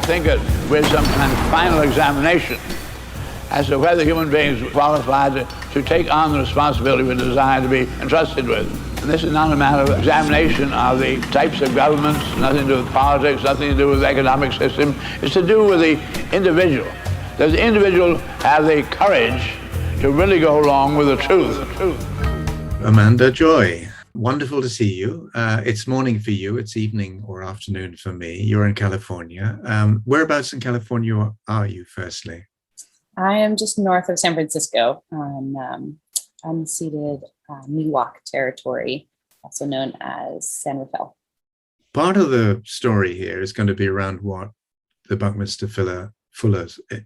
think that we're some kind of final examination as to whether human beings are qualified to take on the responsibility we're designed to be entrusted with. And this is not a matter of examination of the types of governments, nothing to do with politics, nothing to do with the economic system. It's to do with the individual. Does the individual have the courage to really go along with the truth? Amanda Joy, wonderful to see you. It's morning for you, it's evening or afternoon for me. You're in California. Whereabouts in California are you, firstly? I am just north of San Francisco on unceded Miwok territory, also known as San Rafael. Part of the story here is going to be around what the Buckminster Fuller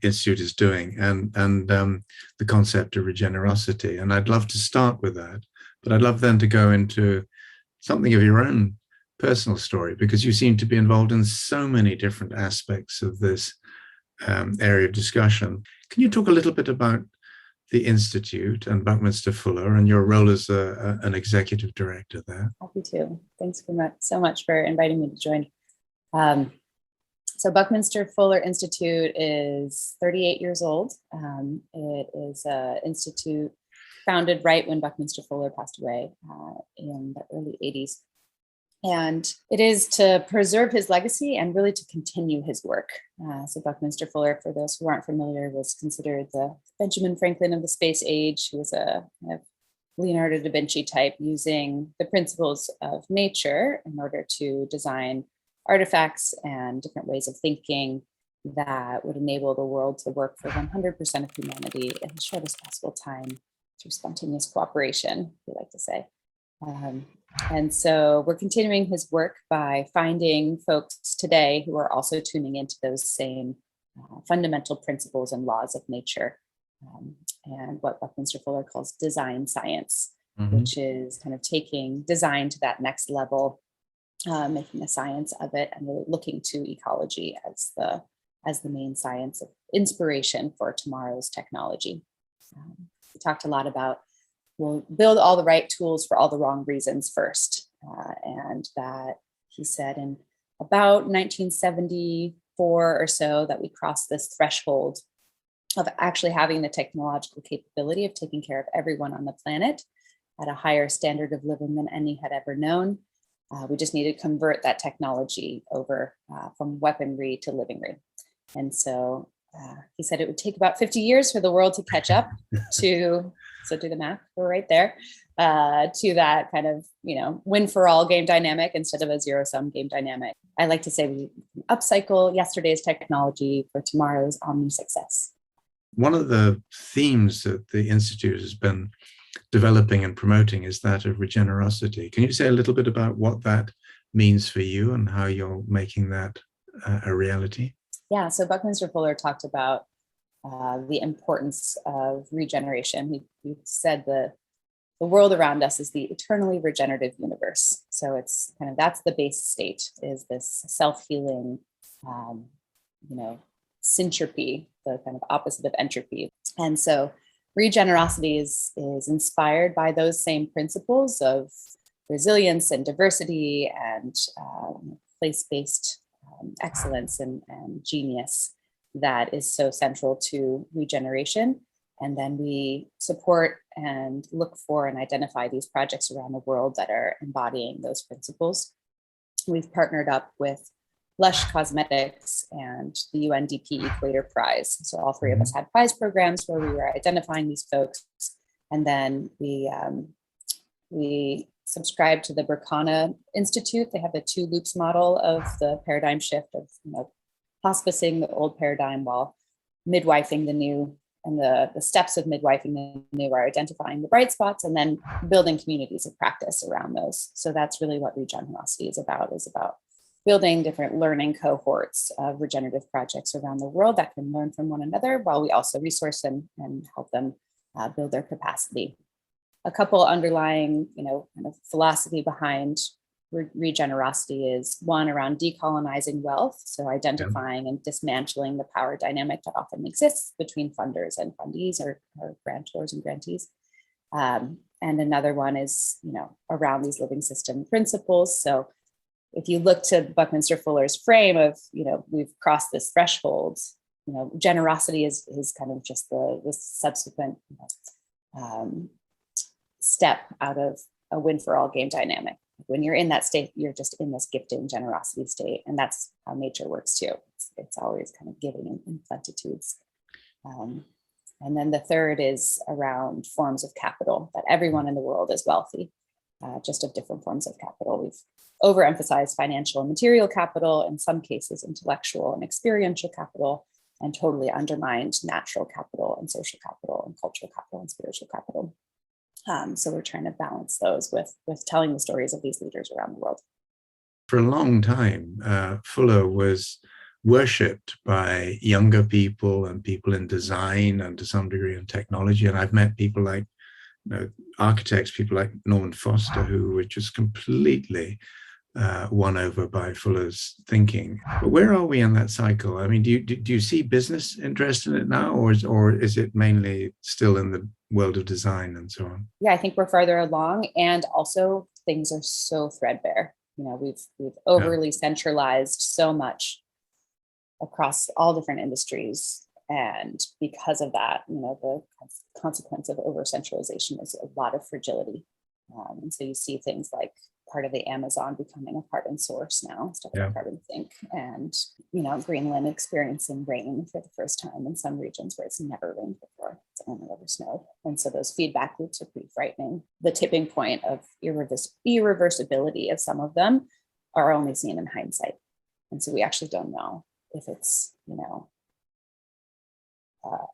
Institute is doing and the concept of regenerosity. And I'd love to start with that, but I'd love then to go into something of your own personal story, because you seem to be involved in so many different aspects of this area of discussion. Can you talk a little bit about the Institute and Buckminster Fuller and your role as an executive director there? Happy to. Thanks so much for inviting me to join. So Buckminster Fuller Institute is 38 years old. It is an institute founded right when Buckminster Fuller passed away in the early 80s. And it is to preserve his legacy and really to continue his work. So Buckminster Fuller, for those who aren't familiar, was considered the Benjamin Franklin of the space age. He was a kind of Leonardo da Vinci type, using the principles of nature in order to design artifacts and different ways of thinking that would enable the world to work for 100% of humanity in the shortest possible time through spontaneous cooperation, we like to say. And so we're continuing his work by finding folks today who are also tuning into those same fundamental principles and laws of nature, and what Buckminster Fuller calls design science, which is kind of taking design to that next level, making a science of it, and really looking to ecology as the main science of inspiration for tomorrow's technology. We talked a lot about we'll build all the right tools for all the wrong reasons first. And that he said in about 1974 or so that we crossed this threshold of actually having the technological capability of taking care of everyone on the planet at a higher standard of living than any had ever known. We just needed to convert that technology over from weaponry to livingry. And so he said it would take about 50 years for the world to catch up to, so do the math, we're right there, to that kind of, win for all game dynamic instead of a zero sum game dynamic. I like to say we upcycle yesterday's technology for tomorrow's omni success. One of the themes that the Institute has been developing and promoting is that of regenerosity. Can you say a little bit about what that means for you and how you're making that a reality? Yeah, so Buckminster Fuller talked about the importance of regeneration. He said the world around us is the eternally regenerative universe. So it's kind of, that's the base state, is this self-healing, syntropy, the kind of opposite of entropy. And so regenerosity is inspired by those same principles of resilience and diversity and place-based excellence and genius that is so central to regeneration. And then we support and look for and identify these projects around the world that are embodying those principles. We've partnered up with Lush Cosmetics and the UNDP Equator Prize. So all three of us had prize programs where we were identifying these folks. And then we subscribe to the Berkana Institute. They have the two loops model of the paradigm shift of hospicing the old paradigm while midwifing the new, and the steps of midwifing the new are identifying the bright spots and then building communities of practice around those. So that's really what regenerosity is about building different learning cohorts of regenerative projects around the world that can learn from one another while we also resource and help them build their capacity. A couple underlying, kind of philosophy behind regenerosity is one around decolonizing wealth. So identifying and dismantling the power dynamic that often exists between funders and fundees or grantors and grantees. And another one is, around these living system principles. So if you look to Buckminster Fuller's frame of, we've crossed this threshold, generosity is kind of just the subsequent step out of a win for all game dynamic. When you're in that state, you're just in this gifting generosity state. And that's how nature works too. It's always kind of giving in plenitudes. And then the third is around forms of capital, that everyone in the world is wealthy, just of different forms of capital. We've overemphasized financial and material capital, in some cases intellectual and experiential capital, and totally undermined natural capital and social capital and cultural capital and spiritual capital. So we're trying to balance those with telling the stories of these leaders around the world. For a long time, Fuller was worshipped by younger people and people in design and to some degree in technology. And I've met people like architects, people like Norman Foster, who were just completely won over by Fuller's thinking. But where are we in that cycle? I mean, do you see business interest in it now, or is it mainly still in the world of design and so on? Yeah, I think we're farther along, and also things are so threadbare. We've overly centralized so much across all different industries, and because of that, the consequence of over centralization is a lot of fragility. And so you see things like part of the Amazon becoming a carbon source now, stuff like carbon sink, and Greenland experiencing rain for the first time in some regions where it's never rained before. It's only ever snowed. And so those feedback loops are pretty frightening. The tipping point of irreversibility of some of them are only seen in hindsight. And so we actually don't know if it's,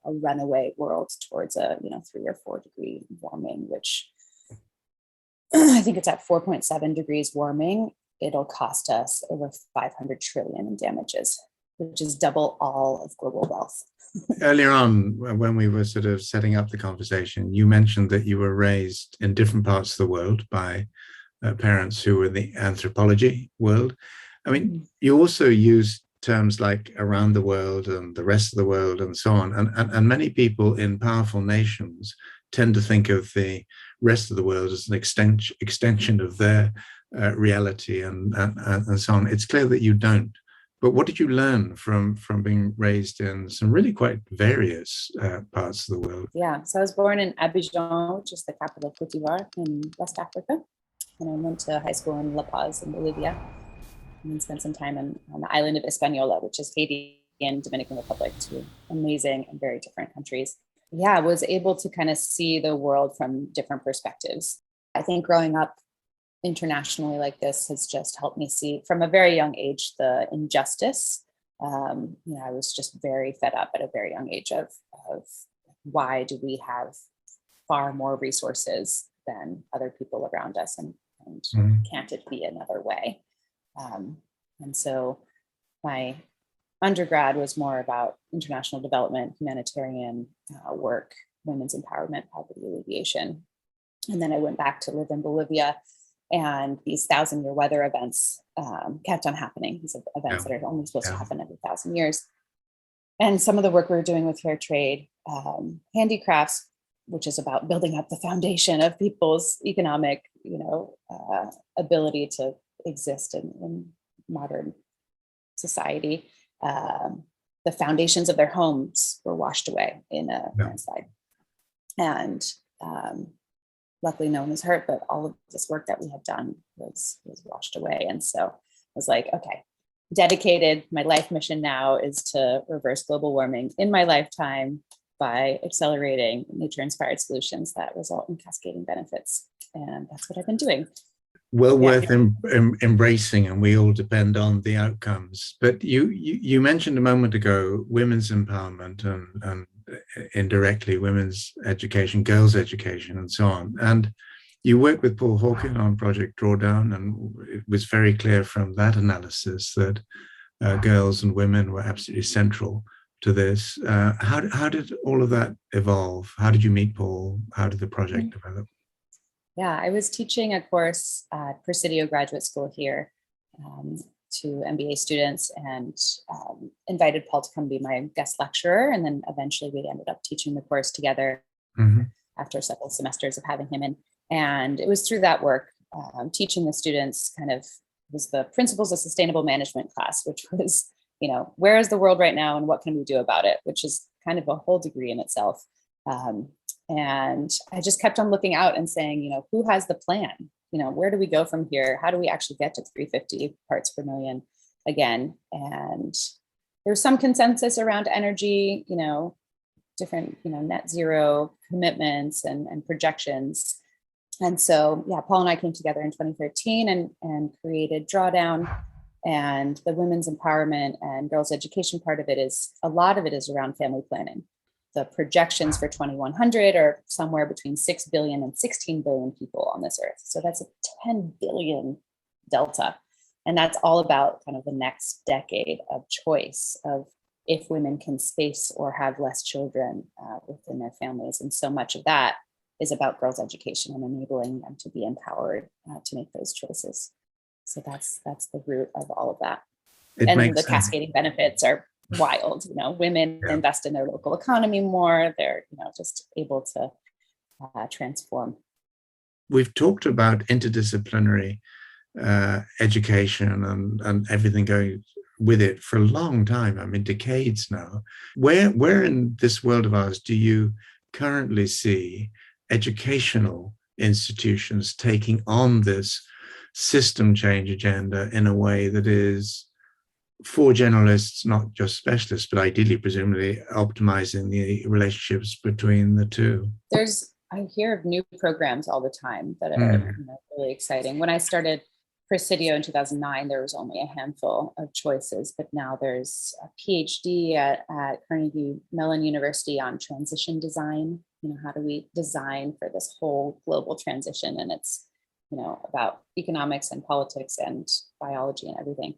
a runaway world towards a 3 or 4 degree warming, which I think it's at 4.7 degrees warming. It'll cost us over 500 trillion in damages, which is double all of global wealth. Earlier on, when we were sort of setting up the conversation, you mentioned that you were raised in different parts of the world by parents who were in the anthropology world. I mean, you also used terms like around the world and the rest of the world and so on. And many people in powerful nations tend to think of the rest of the world as an extension of their reality and so on. It's clear that you don't. But what did you learn from being raised in some really quite various parts of the world? Yeah, so I was born in Abidjan, which is the capital of Cote d'Ivoire in West Africa. And I went to high school in La Paz in Bolivia, and then spent some time on the island of Hispaniola, which is Haiti and Dominican Republic, two amazing and very different countries. Yeah, I was able to kind of see the world from different perspectives. I think growing up internationally like this has just helped me see from a very young age the injustice. I was just very fed up at a very young age of why do we have far more resources than other people around us, and can't it be another way? And so my undergrad was more about international development, humanitarian work, women's empowerment, poverty alleviation. And then I went back to live in Bolivia, and these 1,000-year weather events kept on happening. These events that are only supposed to happen every 1,000 years. And some of the work we were doing with fair trade, handicrafts, which is about building up the foundation of people's economic, ability to exist in modern society. The foundations of their homes were washed away in a landslide. And luckily no one was hurt, but all of this work that we had done was washed away. And so I was like, okay, dedicated, my life mission now is to reverse global warming in my lifetime by accelerating nature-inspired solutions that result in cascading benefits. And that's what I've been doing. Well worth embracing, and we all depend on the outcomes. But you mentioned a moment ago women's empowerment and indirectly women's education, girls' education, and so on. And you worked with Paul Hawken on Project Drawdown, and it was very clear from that analysis that girls and women were absolutely central to this. How did all of that evolve? How did you meet Paul? How did the project develop? Yeah, I was teaching a course at Presidio Graduate School here to MBA students, and invited Paul to come be my guest lecturer. And then eventually we ended up teaching the course together after several semesters of having him in. And it was through that work, teaching the students kind of was the Principles of Sustainable Management class, which was, where is the world right now and what can we do about it, which is kind of a whole degree in itself. And I just kept on looking out and saying, who has the plan? Where do we go from here? How do we actually get to 350 parts per million again? And there's some consensus around energy, different, net zero commitments and projections. And so, Paul and I came together in 2013 and created Drawdown, and the women's empowerment and girls' education part of it a lot of it is around family planning. The projections for 2100 are somewhere between 6 billion and 16 billion people on this earth. So that's a 10 billion delta. And that's all about kind of the next decade of choice of if women can space or have less children within their families. And so much of that is about girls' education and enabling them to be empowered to make those choices. So that's the root of all of that. And the cascading benefits are wild. Women invest in their local economy more. They're just able to transform. We've talked about interdisciplinary education and everything going with it for a long time. I mean, decades now. Where in this world of ours do you currently see educational institutions taking on this system change agenda in a way that is for generalists, not just specialists, but ideally, presumably, optimizing the relationships between the two? I hear of new programs all the time that are really exciting. When I started Presidio in 2009, there was only a handful of choices, but now there's a PhD at Carnegie Mellon University on transition design. How do we design for this whole global transition? And it's, about economics and politics and biology and everything.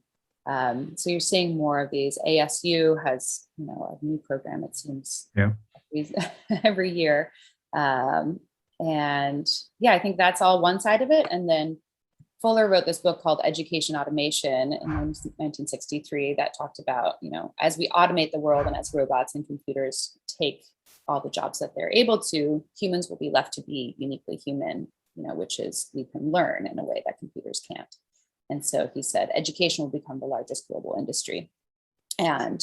So you're seeing more of these. ASU has, a new program, it seems, every year. And I think that's all one side of it. And then Fuller wrote this book called Education Automation in 1963 that talked about, as we automate the world and as robots and computers take all the jobs that they're able to, humans will be left to be uniquely human, which is we can learn in a way that computers can't. And so he said, education will become the largest global industry. And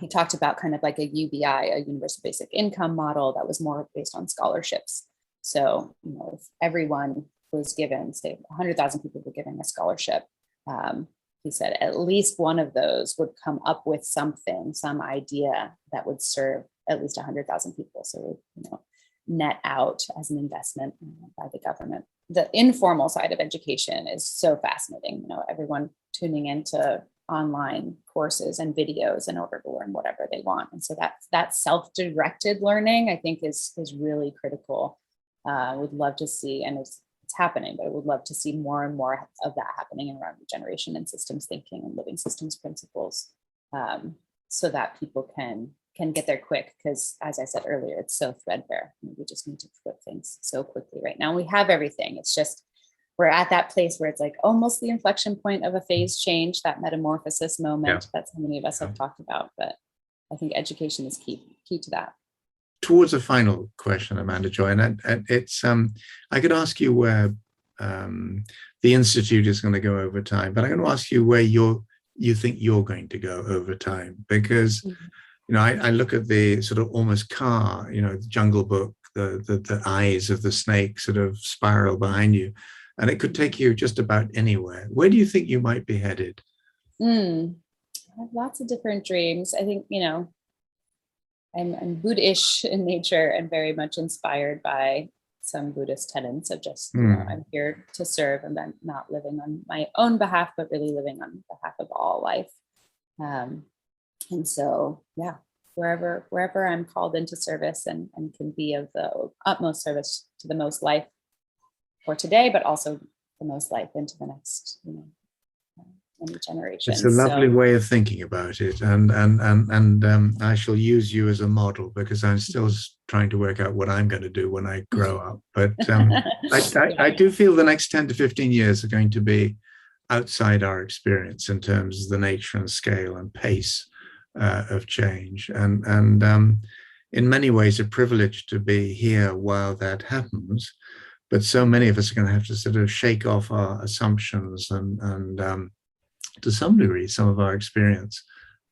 he talked about kind of like a UBI, a universal basic income model that was more based on scholarships. So, if everyone was given, say 100,000 people were given a scholarship, he said at least one of those would come up with some idea that would serve at least 100,000 people. So, net out as an investment by the government. The informal side of education is so fascinating. Everyone tuning into online courses and videos in order to learn whatever they want. And so that self-directed learning, I think, is really critical. Would love to see, and it's happening, but I would love to see more and more of that happening around regeneration and systems thinking and living systems principles, so that people can get there quick. Because as I said earlier, it's so threadbare. We just need to flip things so quickly right now. We have everything. It's just, we're at that place where it's like almost the inflection point of a phase change, that metamorphosis moment that so many of us have talked about. But I think education is key to that. Towards a final question, Amanda Joy, and it's I could ask you where the Institute is going to go over time, but I'm going to ask you where you think you're going to go over time, because I look at the sort of almost car, the Jungle Book, the eyes of the snake sort of spiral behind you, and it could take you just about anywhere. Where do you think you might be headed? I have lots of different dreams. I think, I'm Buddhist in nature and very much inspired by some Buddhist tenets of just, I'm here to serve, and then not living on my own behalf, but really living on behalf of all life. And so, wherever I'm called into service and can be of the utmost service to the most life for today, but also the most life into the next, many generations. It's a lovely way of thinking about it, and I shall use you as a model, because I'm still trying to work out what I'm going to do when I grow up. But I do feel the next 10 to 15 years are going to be outside our experience in terms of the nature and scale and pace of change, and in many ways a privilege to be here while that happens. but so many of us are going to have to sort of shake off our assumptions and to some degree, some of our experience,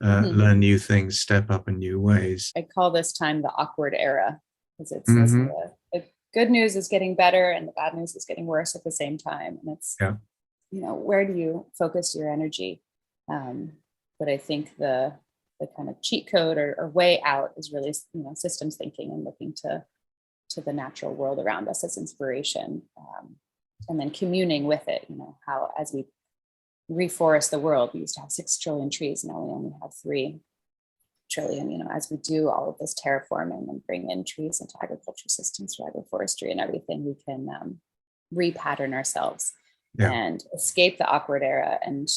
learn new things, step up in new ways. I call this time the awkward era, because it's the good news is getting better and the bad news is getting worse at the same time. And it's, where do you focus your energy? But I think the kind of cheat code or way out is really, systems thinking and looking to the natural world around us as inspiration, and then communing with it. How as we reforest the world, we used to have 6 trillion trees, now we only have 3 trillion. As we do all of this terraforming and bring in trees into agriculture systems for agroforestry and everything, we can repattern ourselves and escape the awkward era. And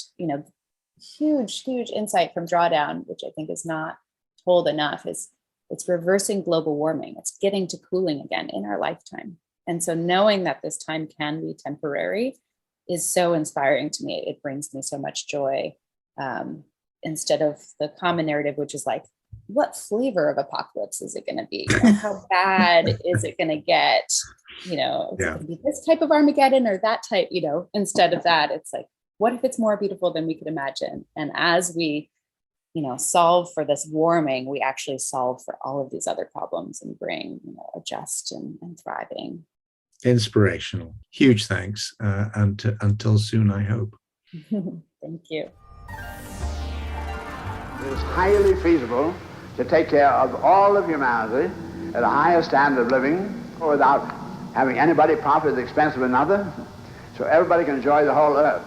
huge insight from Drawdown, which I think is not told enough, is it's reversing global warming. It's getting to cooling again in our lifetime. And so knowing that this time can be temporary is so inspiring to me. It brings me so much joy, instead of the common narrative, which is like, what flavor of apocalypse is it going to be? How bad is it going to get? Is it going to be this type of Armageddon or that type? Instead of that, it's like, what if it's more beautiful than we could imagine? And as we solve for this warming, we actually solve for all of these other problems and bring a just and thriving. Inspirational. Huge thanks. And until soon, I hope. Thank you. It is highly feasible to take care of all of humanity at a higher standard of living without having anybody profit at the expense of another, so everybody can enjoy the whole earth.